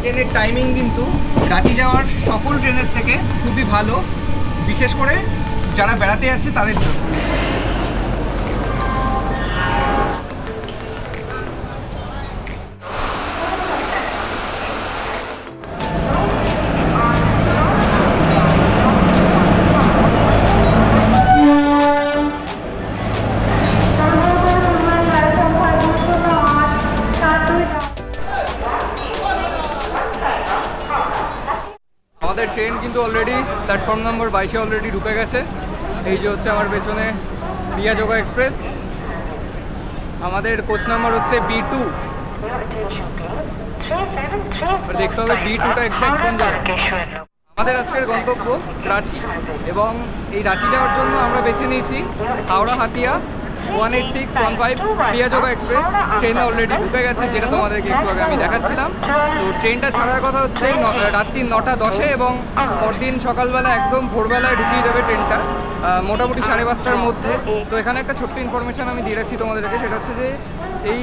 ট্রেনের টাইমিং কিন্তু রাঁচি যাওয়ার সকল ট্রেনের থেকে খুবই ভালো, বিশেষ করে যারা বেড়াতে যাচ্ছে তাদের জন্য। আমাদের ট্রেন কিন্তু অলরেডি প্ল্যাটফর্ম নম্বর 22-এ অলরেডি ঢুকে গেছে। এই যে হচ্ছে আমার পেছনে ক্রিয়াযোগা এক্সপ্রেস। আমাদের কোচ নাম্বার হচ্ছে B2। দেখতে হবে B2টা এক্সাক্ট কোন জায়গায়। আমাদের আজকের গন্তব্য রাঁচি, এবং এই রাঁচি যাওয়ার জন্য আমরা বেছে নিয়েছি Howrah Hatia 18615 Kriyayoga express. Train already ঢুকে গেছে, যেটা তোমাদেরকে একটু আগে আমি দেখাচ্ছিলাম। তো ট্রেনটা ছাড়ার কথা হচ্ছে রাত্রি 9টা 10-এ, এবং পরদিন সকালবেলা একদম ভোরবেলায় ঢুকিয়ে দেবে ট্রেনটা, মোটামুটি 5:30টার মধ্যে। তো এখানে একটা ছোট্ট ইনফরমেশান আমি দিয়ে রাখছি তোমাদেরকে, সেটা হচ্ছে যে এই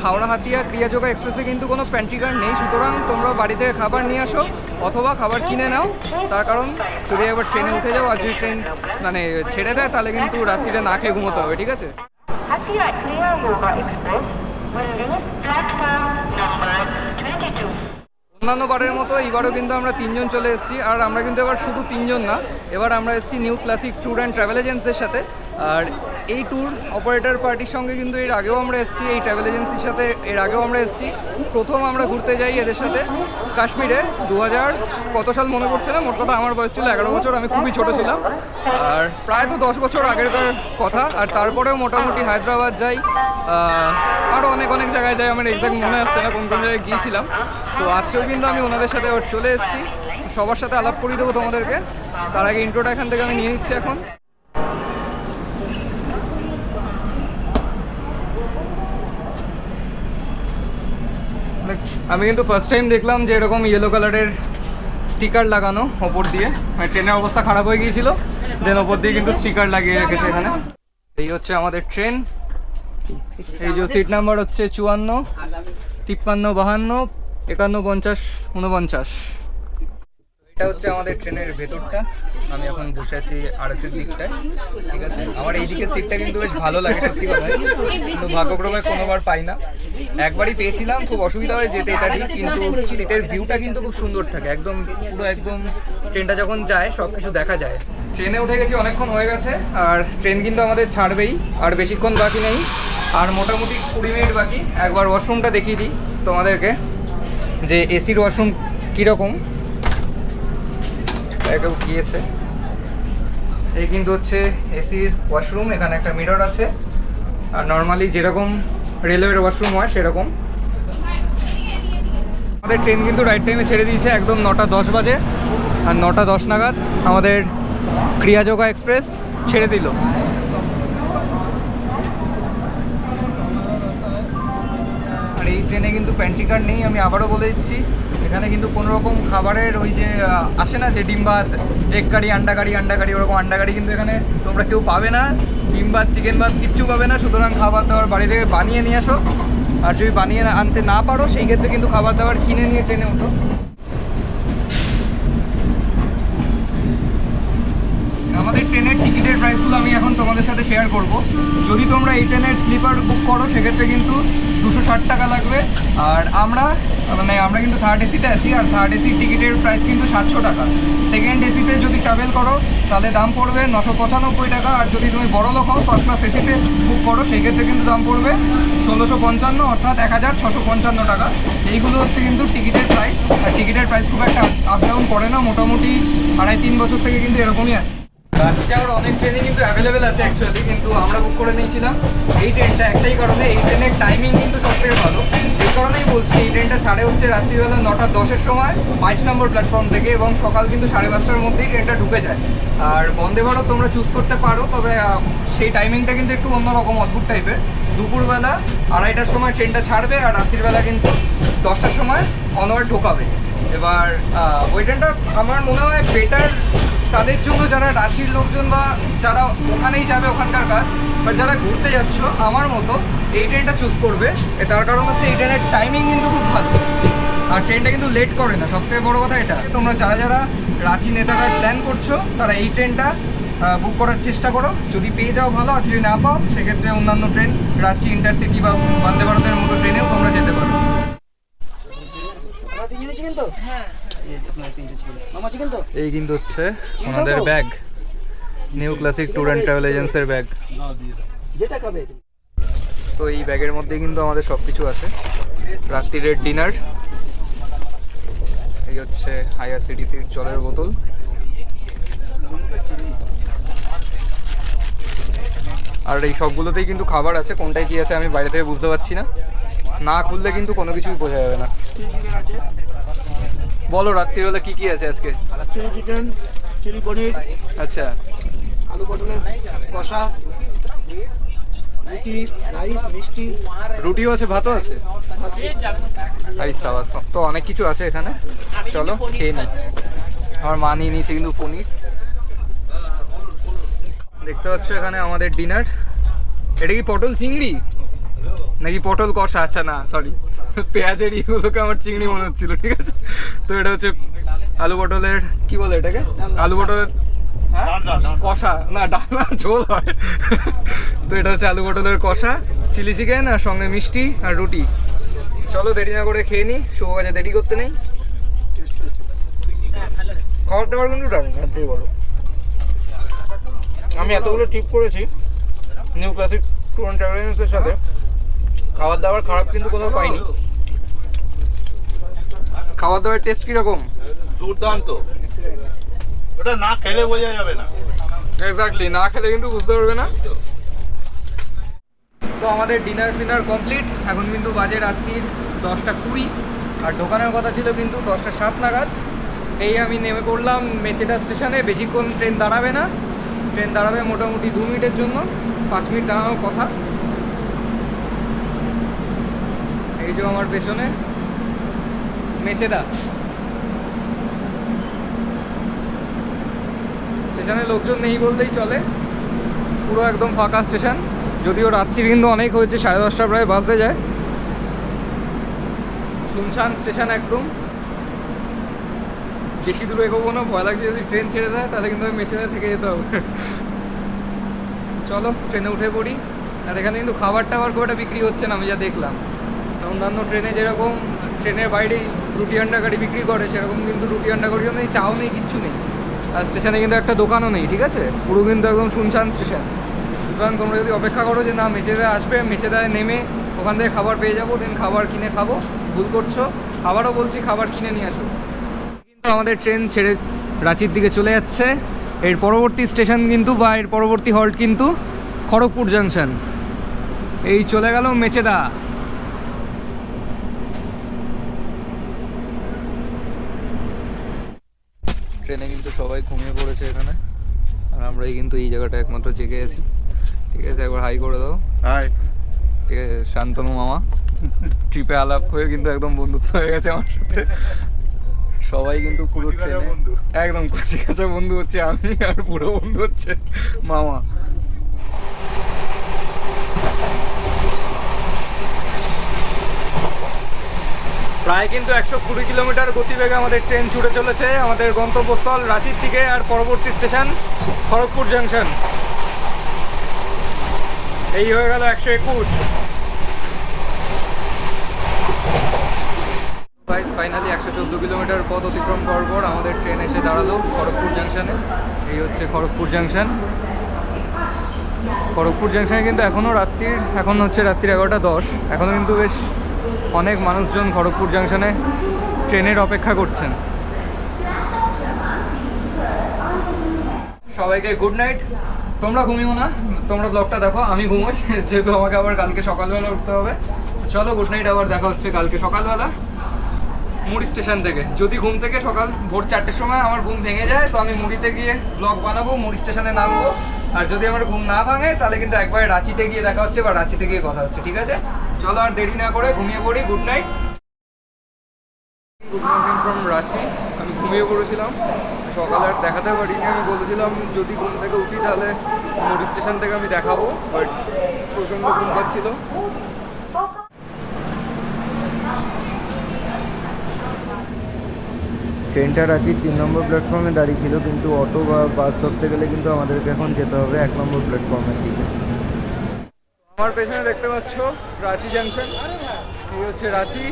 হাওড়া হাতিয়া ক্রিয়াযোগা এক্সপ্রেসে কিন্তু কোনো প্যান্ট্রি কার নেই। সুতরাং তোমরা বাড়ি থেকে খাবার নিয়ে আসো অথবা খাবার কিনে নাও, তার কারণ যদি একবার ট্রেনে উঠে যাও আর যদি ট্রেন মানে ছেড়ে দেয় তাহলে কিন্তু রাত্রিরে না খেয়ে ঘুমোতে হবে, ঠিক আছে? অন্যান্য বারের মতো এইবারও কিন্তু আমরা 3 জন চলে এসেছি, আর আমরা কিন্তু এবার শুধু 3 জন না, এবার আমরা এসেছি new classic tour and travel এজেন্সির সাথে। আর এই ট্যুর অপারেটর পার্টির সঙ্গে কিন্তু এর আগেও আমরা এসেছি, এই ট্রাভেল এজেন্সির সাথে এর আগেও আমরা এসেছি। প্রথম আমরা ঘুরতে যাই এদের সাথে কাশ্মীরে 2000 কত সাল মনে পড়ছে না, মোট কথা আমার বয়স ছিল 11 বছর, আমি খুবই ছোট ছিলাম। আর প্রায় তো 10 বছর আগেরকার কথা। আর তারপরেও মোটামুটি হায়দ্রাবাদ যাই, আরও অনেক অনেক জায়গায় যাই, আমার এক্সাক্ট মনে আসছে না কোন কোন জায়গায় গিয়েছিলাম। তো আজকেও কিন্তু আমি ওনাদের সাথে আবার চলে এসেছি, সবার সাথে আলাপ করিয়ে দেবো তোমাদেরকে। তার আগে ইন্ট্রোটা এখান থেকে আমি নিয়ে নিচ্ছি এখন। আমি কিন্তু ফার্স্ট টাইম দেখলাম যে এরকম ইয়েলো কালারের স্টিকার লাগানো ওপর দিয়ে, মানে ট্রেনের অবস্থা খারাপ হয়ে গিয়েছিল, দেন ওপর দিয়ে কিন্তু স্টিকার লাগিয়ে রেখেছে এখানে। এই হচ্ছে আমাদের ট্রেন। এই যে সিট নাম্বার হচ্ছে 54, 53, 52, 51, 50, 49। এটা হচ্ছে আমাদের ট্রেনের ভেতরটা। আমি এখন বসে আছি আরএসের দিকটায়, ঠিক আছে? আমার এই দিকের সিটটা কিন্তু বেশ ভালো লাগে সত্যি কথা, কিন্তু ভাগ্যক্রমে কোনোবার পাই না। একবারই পেয়েছিলাম, খুব অসুবিধা হয় যেতে, এটা ঠিক, কিন্তু সিটের ভিউটা কিন্তু খুব সুন্দর থাকে, একদম পুরো একদম ট্রেনটা যখন যায় সব কিছু দেখা যায়। ট্রেনে উঠে গেছি, অনেকক্ষণ হয়ে গেছে, আর ট্রেন কিন্তু আমাদের ছাড়বেই, আর বেশিক্ষণ বাকি নেই, আর মোটামুটি 20 মিনিট বাকি। একবার ওয়াশরুমটা দেখিয়ে দিই তোমাদেরকে যে এসির ওয়াশরুম কীরকম গিয়েছে। এই কিন্তু হচ্ছে এসির ওয়াশরুম, এখানে একটা মিরর আছে, আর নর্মালি যেরকম রেলওয়ের ওয়াশরুম হয় সেরকম। আমাদের ট্রেন কিন্তু রাইট টাইমে ছেড়ে দিয়েছে, একদম 9টা 10 বাজে, আর 9টা 10 নাগাদ আমাদের ক্রিয়াযোগা এক্সপ্রেস ছেড়ে দিল। আর এই ট্রেনে কিন্তু প্যান্ট্রি কার নেই, আমি আবারও বলে দিচ্ছি। এখানে কিন্তু কোনো রকম খাবারের ওই যে আসে না যে ডিম ভাত, এগ কারি, আন্ডা কারি, ওরকম আন্ডা কারি কিন্তু এখানে তোমরা কেউ পাবে না। ডিম ভাত, চিকেন ভাত কিচ্ছু পাবে না। সুতরাং খাবার দাবার বাড়ি থেকে বানিয়ে নিয়ে আসো, আর যদি বানিয়ে আনতে না পারো সেই ক্ষেত্রে কিন্তু খাবার দাবার কিনে নিয়ে ট্রেনে ওঠো। আমাদের ট্রেনের টিকিটের প্রাইসগুলো আমি এখন তোমাদের সাথে শেয়ার করব। যদি তোমরা এই ট্রেনের স্লিপার বুক করো সেক্ষেত্রে কিন্তু 260 টাকা লাগবে। আর আমরা কিন্তু থার্ড এসিতে আছি, আর থার্ড এসির টিকিটের প্রাইস কিন্তু 700 টাকা। সেকেন্ড এসিতে যদি ট্রাভেল করো তাহলে দাম পড়বে 995 টাকা। আর যদি তুমি বড় লোক হও, ফার্স্ট ক্লাস এসিতে বুক করো, সেই ক্ষেত্রে কিন্তু দাম পড়বে 1655, অর্থাৎ 1655 টাকা। এইগুলো হচ্ছে কিন্তু টিকিটের প্রাইস। আর টিকিটের প্রাইস খুব একটা আপ ডাউন করে না, মোটামুটি 2.5-3 বছর থেকে কিন্তু এরকমই আছে। রাঁচি যাওয়ার অনেক ট্রেনই কিন্তু অ্যাভেলেবেল আছে অ্যাকচুয়ালি, কিন্তু আমরা বুক করে নিয়েছিলাম এই ট্রেনটা একটাই কারণে, এই ট্রেনের টাইমিং কিন্তু সবথেকে ভালো। এই কারণেই বলছি, এই ট্রেনটা ছাড়ে হচ্ছে রাত্রিবেলা 9টা 10-এর সময় 22 নম্বর প্ল্যাটফর্ম থেকে, এবং সকাল কিন্তু 5:30টার মধ্যেই ট্রেনটা ঢুকে যায়। আর বন্দে ভারত তোমরা চুজ করতে পারো, তবে সেই টাইমিংটা কিন্তু একটু অন্যরকম, অদ্ভুত টাইপের। দুপুরবেলা 2:30টার সময় ট্রেনটা ছাড়বে, আর রাত্রিবেলা কিন্তু 10টার সময় অনওয়ার্ড ঢোকাবে। এবার ওই ট্রেনটা আমার মনে হয় বেটার তাদের জন্য যারা রাঁচির লোকজন বা যারা ওখানেই যাবে, ওখানকার কাজ, বাট যারা ঘুরতে যাচ্ছ আমার মতো এই ট্রেনটা চুজ করবে। তার কারণ হচ্ছে এই ট্রেনের টাইমিং কিন্তু খুব ভালো। আর ট্রেনটা কিন্তু লেট করে না, সবথেকে বড় কথা এটা। তোমরা যারা যারা রাঁচি নেতাঘাট প্ল্যান করছো তারা এই ট্রেনটা বুক করার চেষ্টা করো। যদি পেয়ে যাও ভালো, আর যদি না পাও সেক্ষেত্রে অন্যান্য ট্রেন রাঁচি ইন্টারসিটি বা বন্দে ভারতের মতো ট্রেনেও তোমরা যেতে পারো। এই কিন্তু হচ্ছে ওনাদের bag, new classic tour and travel এজেন্সির ব্যাগ। তো এই ব্যাগের মধ্যে কিন্তু আমাদের সব কিছু আছে। রাত্রিরের ডিনার, এই হচ্ছে আইআরসিটিসির জলের বোতল, আর এই সবগুলোতেই কিন্তু খাবার আছে। কোনটায় কি আছে আমি বাইরে থেকে বুঝতে পারছি না, না খুললে কিন্তু কোনো কিছুই বোঝা যাবে না। বলো রাত্রিবেলা কি কি আছে আজকে? চিলি চিকেন, চিলি পনির, আচ্ছা, আলু পটলের কষা, রুটি, রাইস, মিষ্টি। রুটিও আছে, ভাতও আছে। আরে সাবাস, তো অনেক কিছু আছে এখানে। চলো খেয়ে নিই। আমার মা নিয়ে নিয়েছে কিন্তু পনির। দেখতে পাচ্ছ এখানে আমাদের ডিনার। এটা কি পটল চিংড়ি নাকি পটল কষা? আচ্ছা না, সরি, পেঁয়াজের ইগুলোকে আমার চিংড়ি মনে হচ্ছিল। ঠিক আছে, তো এটা হচ্ছে আলু পটলের, কি বলে এটাকে, আলু পটলের কষা, না ডালনা ঝোল হয়। তো এটা হচ্ছে আলু পটলের কষা, চিলি চিকেন, আর সঙ্গে মিষ্টি আর রুটি। চলো দেরি না করে খেয়ে নিই, শুভ কাজে দেরি করতে নেই। খাবার দাবার কিন্তু দারুণ, বলো। আমি এতগুলো ট্রিপ করেছি new classic tour and travel এজেন্সির সাথে, খাবার দাবার খারাপ কিন্তু কোথাও পাইনি। খাবার দাবার টেস্ট কিরকম? দুর্দান্ত, ওটা না খেলে বোঝা যাবে না। এক্স্যাক্টলি, না খেলে কিন্তু বুঝতে পারবে না। তো আমাদের ডিনার ফিনার কমপ্লিট। এখন কিন্তু বাজে রাত্রির 10:20, আর ঢোকানোর কথা ছিল কিন্তু 10:07 নাগাদ। এই আমি নেমে পড়লাম মেচেদা স্টেশনে। বেশিক্ষণ ট্রেন দাঁড়াবে না, ট্রেন দাঁড়াবে মোটামুটি 2 মিনিটের জন্য, 5 মিনিট দাঁড়ানোর কথা। এই যে আমার পেছনে মেচেদা স্টেশনে লোকজন নেই বললেই চলে, পুরো একদম ফাঁকা স্টেশন। যদিও রাত্রি কিন্তু অনেক হয়েছে, 10:30 প্রায় বাজতে যায়। শুনশান স্টেশন একদম। বেশি দূরে এগোবো না, ভয় লাগছে যদি ট্রেন ছেড়ে দেয় তাহলে কিন্তু আমি মেচেদা থেকে যেতে হবে। চলো ট্রেনে উঠে পড়ি। আর এখানে কিন্তু খাবার টাবার খুব একটা বিক্রি হচ্ছে না আমি যা দেখলাম। অন্যান্য ট্রেনে যেরকম ট্রেনের বাইরেই রুটি আন্ডা গাড়ি বিক্রি করে, সেরকম কিন্তু রুটি আন্ডা গাড়িও নেই, চাও নেই, কিচ্ছু নেই। আর স্টেশনে কিন্তু একটা দোকানও নেই, ঠিক আছে, পুরো কিন্তু একদম শুনশান স্টেশন। সুতরাং তোমরা যদি অপেক্ষা করো যে না মেচেদায় আসবে, মেচেদায় নেমে ওখান থেকে খাবার পেয়ে যাবো, দেন খাবার কিনে খাবো, ভুল করছো। আবারও বলছি, খাবার কিনে নিয়ে আসো। কিন্তু আমাদের ট্রেন ছেড়ে রাঁচির দিকে চলে যাচ্ছে। এর পরবর্তী স্টেশন কিন্তু, বা এর পরবর্তী হল্ট কিন্তু খড়গপুর জাংশন। এই চলে গেল মেচেদা। ট্রেনে কিন্তু সবাই ঘুমিয়ে পড়েছে এখানে, আর আমরাই কিন্তু এই জায়গাটা একমাত্র জেগে আছি। ঠিক আছে, একবার হাই করে দাও। হাই। ঠিক আছে, শান্তনু মামা। ট্রিপে আলাপ হয়ে কিন্তু একদম বন্ধুত্ব হয়ে গেছে আমার সাথে। সবাই কিন্তু পুরো ট্রেনে একদম কচি কাঁচা বন্ধু হচ্ছে আমি, আর পুরো বন্ধু হচ্ছে মামা। প্রায় কিন্তু 120 কিলোমিটার গতিবেগে আমাদের ট্রেন ছুটে চলেছে আমাদের গন্তব্যস্থল রাঁচির দিকে, আর পরবর্তী স্টেশন খড়গপুর জাংশন। এই হয়ে গেল 121। ফাইনালি 114 কিলোমিটার পথ অতিক্রম করার পর আমাদের ট্রেন এসে দাঁড়ালো খড়গপুর জাংশনে। এই হচ্ছে খড়গপুর জাংশন। খড়গপুর জাংশনে কিন্তু এখন হচ্ছে রাত্রির 11:10। এখনও কিন্তু বেশ অনেক মানুষজন খড়গপুর জাংশনে ট্রেনের অপেক্ষা করছেন। সবাইকে গুড নাইট। তোমরা ঘুমিও না, তোমরা ব্লগটা দেখো, আমি ঘুমোই, যেহেতু আমাকে আবার কালকে সকালবেলা উঠতে হবে। চলো গুড নাইট, আবার দেখা হচ্ছে কালকে সকালবেলা মুড়ি স্টেশন থেকে। যদি ঘুম থেকে সকাল ভোর 4টের সময় আমার ঘুম ভেঙে যায়, তো আমি মুড়িতে গিয়ে ব্লগ বানাবো, মুড়ি স্টেশনে নামবো। আর যদি আমার ঘুম না ভাঙে তাহলে কিন্তু একবার রাঁচিতে গিয়ে দেখা হচ্ছে, বা রাঁচিতে গিয়ে কথা হচ্ছে। ঠিক আছে, চলো আর দেরি না করে ঘুমিয়ে পড়ি। Good night. Good morning from Ranchi. আমি ঘুমিয়ে পড়েছিলাম, সকালে আর দেখাতে পারিনি। আমি বলেছিলাম যদি ঘুম থেকে উঠি তাহলে মুড়ি স্টেশন থেকে আমি দেখাবো, বাট প্রচণ্ড ঘুম পাচ্ছিল। ট্রেনটা রাঁচির 3 নম্বর প্ল্যাটফর্মে দাঁড়িয়ে ছিল, কিন্তু অটো বা বাস ধরতে গেলে কিন্তু আমাদেরকে এখন যেতে হবে 1 নম্বর প্ল্যাটফর্মের দিকে। আমার পেছনে দেখতে পাচ্ছ রাঁচি জাংশন, এই হচ্ছে রাঁচি,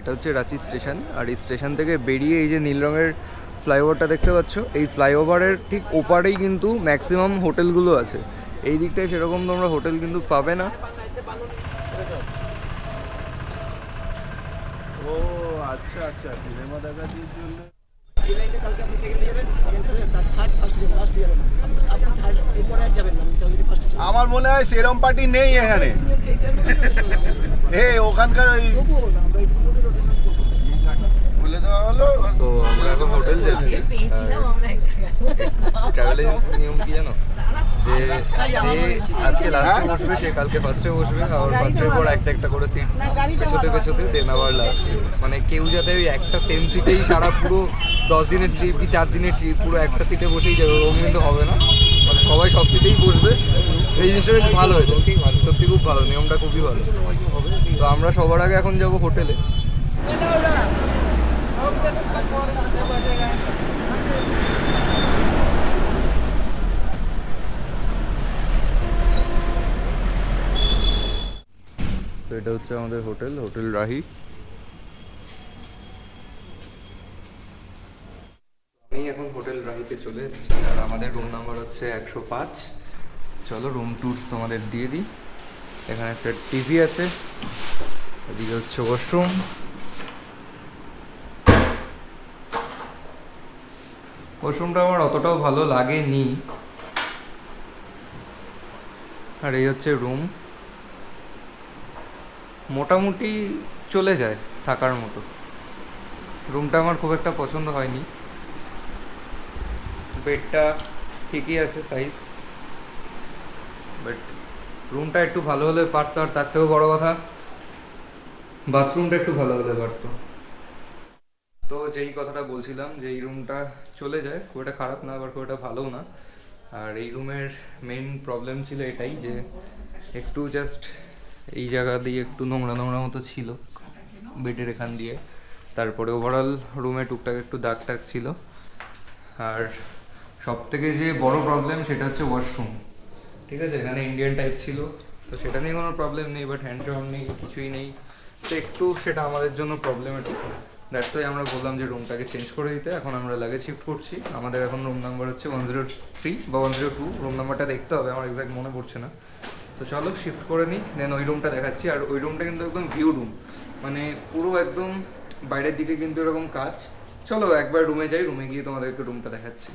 এটা হচ্ছে রাঁচি স্টেশন। আর এই স্টেশন থেকে বেরিয়ে এই যে নীল রঙের ফ্লাইওভারটা দেখতে পাচ্ছ, এই ফ্লাইওভারের ঠিক ওপারেই কিন্তু ম্যাক্সিমাম হোটেলগুলো আছে। এই দিকটায় সেরকম তোমরা হোটেল কিন্তু পাবে না। ও আচ্ছা আচ্ছা, সিনেমা দেখার জন্য। এই লাইনটা কালকে আপনি সেকেন্ডে যাবেন, সেকেন্ড করে তার থার্ড ফার্স্টে যাবেন, লাস্টে যাবেন না। আপনি থার্ড এরপরে আর যাবেন না, আপনি কালকে ফার্স্টে যাবেন। আমার মনে হয় সেরম পার্টি নেই এখানে। ওখানকার ওই তবুও না, আমরা এই পুরোটা রোটেশন করবো। বলে দেওয়া হলো। তো আমরা এখন হোটেল যাচ্ছি। পেয়েছিলাম আমরা এক জায়গায়। ট্রাভেল এজেন্সির নিয়ম কি জানো, যে আজকে লাস্টে বসবে সে কালকে ফার্স্টে বসবে, আর ফার্স্টের পর একটা একটা করে সিট পেছোতে পেছোতে দেন আবার লাস্টে। মানে কেউ যাতে ওই একটা সেম সিটেই সারা পুরো 10 দিনের ট্রিপ কি 4 দিনের ট্রিপ পুরো একটা সিটে বসেই যাবে, ওরকম কিন্তু হবে না। মানে সবাই সব সিটেই বসবে, এই জিনিসটা বেশ ভালো হয়েছে, সত্যি খুব ভালো, নিয়মটা খুবই ভালো। তো আমরা সবার আগে এখন যাব হোটেলে। তো এটা হচ্ছে আমাদের হোটেল, হোটেল রাহি। আমি এখন হোটেল রাহিতে চলে এসেছি, আর আমাদের রুম নাম্বার হচ্ছে 105। চলো রুম ট্যুর তোমাদের দিয়ে দিই। এখানে একটা টিভি আছে, এদিকে হচ্ছে ওয়াশরুম, ওয়াশরুমটা আমার অতটাও ভালো লাগেনি। আর এই হচ্ছে রুম, মোটামুটি চলে যায় থাকার মতো। রুমটা আমার খুব একটা পছন্দ হয়নি, বেডটা ঠিকই আছে সাইজ, বাট রুমটা একটু ভালো হলে পারতো। আর তার থেকেও বড় কথা, বাথরুমটা একটু ভালো হলে পারতো। তো যেই কথাটা বলছিলাম, যে এই রুমটা চলে যায়, খুব একটা খারাপ না আবার খুব একটা ভালোও না। আর এই রুমের মেইন প্রবলেম ছিল এটাই, যে একটু জাস্ট এই জায়গা দিয়ে একটু নোংরা নোংরা মতো ছিল বেডের এখান দিয়ে। তারপরে ওভারঅল রুমে টুকটাক একটু দাগ টাগ ছিল। আর সব থেকে যে বড় প্রবলেম সেটা হচ্ছে ওয়াশরুম। ঠিক আছে, এখানে ইন্ডিয়ান টাইপ ছিল, তো সেটা নিয়ে কোনো প্রবলেম নেই, বাট হ্যান্ড শাওয়ার নেই, কিছুই নেই, তো একটু সেটা আমাদের জন্য প্রবলেমেটিক। দ্যাটস ওয়াই আমরা বললাম যে রুমটাকে চেঞ্জ করে দিতে। এখন আমরা লাগেজ শিফট করছি। আমাদের এখন রুম নাম্বার হচ্ছে 103 বা 102, রুম নাম্বারটা দেখতে হবে, আমার এক্স্যাক্ট মনে পড়ছে না। তো চলো শিফট করে নিই, দেন ওই রুমটা দেখাচ্ছি। আর ওই রুমটা কিন্তু একদম ভিউ রুম, মানে পুরো একদম বাইরের দিকে কিন্তু এরকম কাজ। চলো একবার রুমে যাই, রুমে গিয়ে তোমাদেরকে রুমটা দেখাচ্ছি।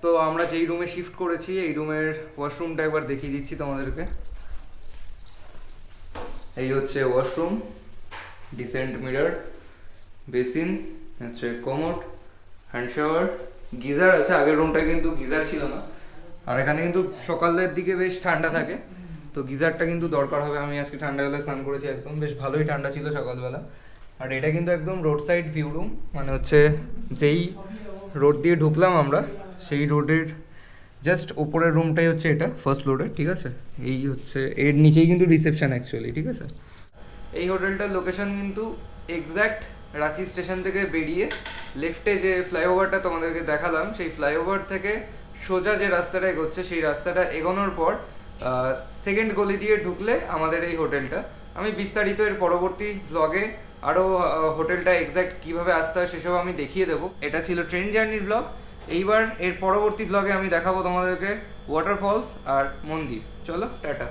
তো আমরা যেই রুমে শিফট করেছি, এই রুমের ওয়াশরুমটা একবার দেখিয়ে দিচ্ছি তোমাদেরকে। এই হচ্ছে ওয়াশরুম, ডিসেন্ট মিরর, বেসিন, হচ্ছে কোমোড, হ্যান্ড শাওয়ার, গিজার আছে। আগের রুমটায় কিন্তু গিজার ছিল না। আর এখানে কিন্তু সকালের দিকে বেশ ঠান্ডা থাকে, তো গিজারটা কিন্তু দরকার হবে। আমি আজকে ঠান্ডাবেলায় স্নান করেছি, একদম বেশ ভালোই ঠান্ডা ছিল সকালবেলা। আর এটা কিন্তু একদম রোড সাইড ভিউ রুম, মানে হচ্ছে যেই রোড দিয়ে ঢুকলাম আমরা, সেই রোডের জাস্ট ওপরের রুমটাই হচ্ছে এটা, ফার্স্ট ফ্লোরে। ঠিক আছে, এই হচ্ছে এর নিচেই কিন্তু রিসেপশন অ্যাকচুয়ালি। ঠিক আছে, এই হোটেলটার লোকেশন কিন্তু এক্স্যাক্ট রাঁচি স্টেশন থেকে বেরিয়ে লেফটে যে ফ্লাইওভারটা তোমাদেরকে দেখালাম, সেই ফ্লাইওভার থেকে সোজা যে রাস্তাটা এগোচ্ছে, সেই রাস্তাটা এগোনোর পর সেকেন্ড গলি দিয়ে ঢুকলে আমাদের এই হোটেলটা। আমি বিস্তারিত এর পরবর্তী ব্লগে আরও হোটেলটা এক্স্যাক্ট কীভাবে আসতে হয় সেসব আমি দেখিয়ে দেবো। এটা ছিল ট্রেন জার্নির ব্লগ। এইবার এর পরবর্তী ব্লগে আমি দেখাবো তোমাদেরকে ওয়াটারফলস আর মন্দির। চলো টাটা।